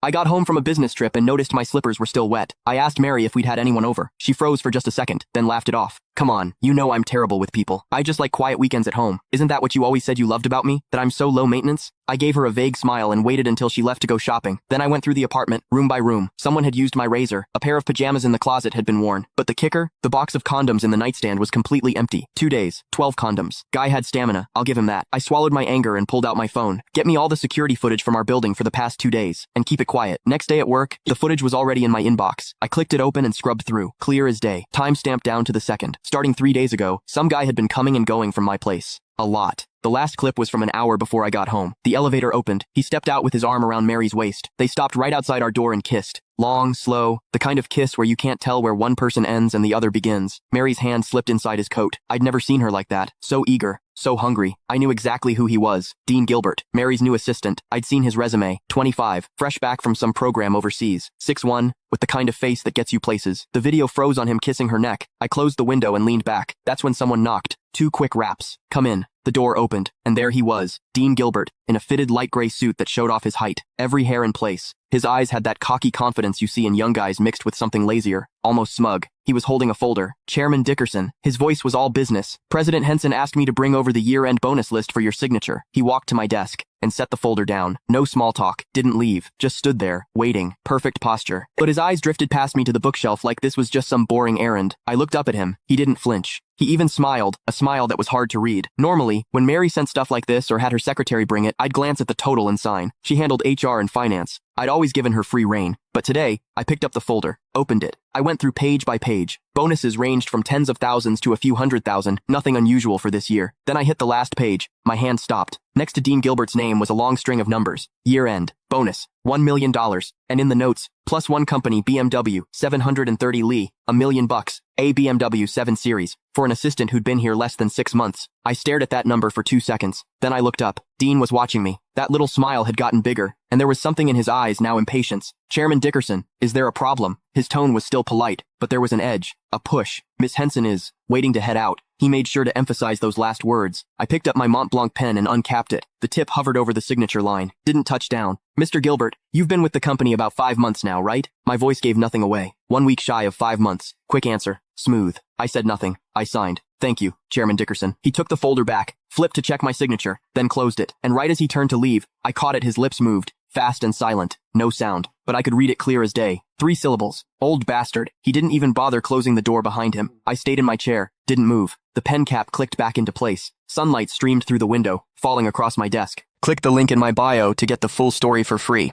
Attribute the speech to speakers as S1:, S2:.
S1: I got home from a business trip and noticed my slippers were still wet. I asked Mary if we'd had anyone over. She froze for just a second, then laughed it off. Come on, you know I'm terrible with people. I just like quiet weekends at home. Isn't that what you always said you loved about me? That I'm so low maintenance? I gave her a vague smile and waited until she left to go shopping. Then I went through the apartment, room by room. Someone had used my razor. A pair of pajamas in the closet had been worn. But the kicker? The box of condoms in the nightstand was completely empty. 2 days, 12 condoms. Guy had stamina, I'll give him that. I swallowed my anger and pulled out my phone. Get me all the security footage from our building for the past 2 days. And keep it quiet. Next day at work, the footage was already in my inbox. I clicked it open and scrubbed through. Clear as day. Time stamped down to the second. Starting 3 days ago, some guy had been coming and going from my place. A lot. The last clip was from an hour before I got home. The elevator opened. He stepped out with his arm around Mary's waist. They stopped right outside our door and kissed. Long, slow, the kind of kiss where you can't tell where one person ends and the other begins. Mary's hand slipped inside his coat. I'd never seen her like that. So eager. So hungry. I knew exactly who he was. Dean Gilbert, Mary's new assistant. I'd seen his resume. 25, fresh back from some program overseas. 6'1", with the kind of face that gets you places. The video froze on him kissing her neck. I closed the window and leaned back. That's when someone knocked. 2 quick raps. Come in. The door opened, and there he was, Dean Gilbert, in a fitted light gray suit that showed off his height, every hair in place. His eyes had that cocky confidence you see in young guys mixed with something lazier, almost smug. He was holding a folder. Chairman Dickerson. His voice was all business. President Henson asked me to bring over the year-end bonus list for your signature. He walked to my desk and set the folder down. No small talk. Didn't leave. Just stood there, waiting. Perfect posture. But his eyes drifted past me to the bookshelf like this was just some boring errand. I looked up at him. He didn't flinch. He even smiled, a smile that was hard to read. Normally, when Mary sent stuff like this or had her secretary bring it, I'd glance at the total and sign. She handled HR and finance. I'd always given her free rein. But today, I picked up the folder, opened it. I went through page by page. Bonuses ranged from tens of thousands to a few $100,000, nothing unusual for this year. Then I hit the last page. My hand stopped. Next to Dean Gilbert's name was a long string of numbers. Year-end. Bonus. $1 million. And in the notes, plus one company BMW, 730 Li, $1 million. A BMW 7 Series, for an assistant who'd been here less than 6 months. I stared at that number for 2 seconds. Then I looked up. Dean was watching me. That little smile had gotten bigger, and there was something in his eyes, now impatience. Chairman Dickerson, is there a problem? His tone was still polite, but there was an edge, a push. Miss Henson is waiting to head out. He made sure to emphasize those last words. I picked up my Mont Blanc pen and uncapped it. The tip hovered over the signature line. Didn't touch down. Mr. Gilbert, you've been with the company about 5 months now, right? My voice gave nothing away. 1 week shy of 5 months. Quick answer. Smooth. I said nothing. I signed. Thank you, Chairman Dickerson. He took the folder back, flipped to check my signature, then closed it. And right as he turned to leave, I caught it. His lips moved. Fast and silent. No sound. But I could read it clear as day. 3 syllables. Old bastard. He didn't even bother closing the door behind him. I stayed in my chair. Didn't move. The pen cap clicked back into place. Sunlight streamed through the window, falling across my desk. Click the link in my bio to get the full story for free.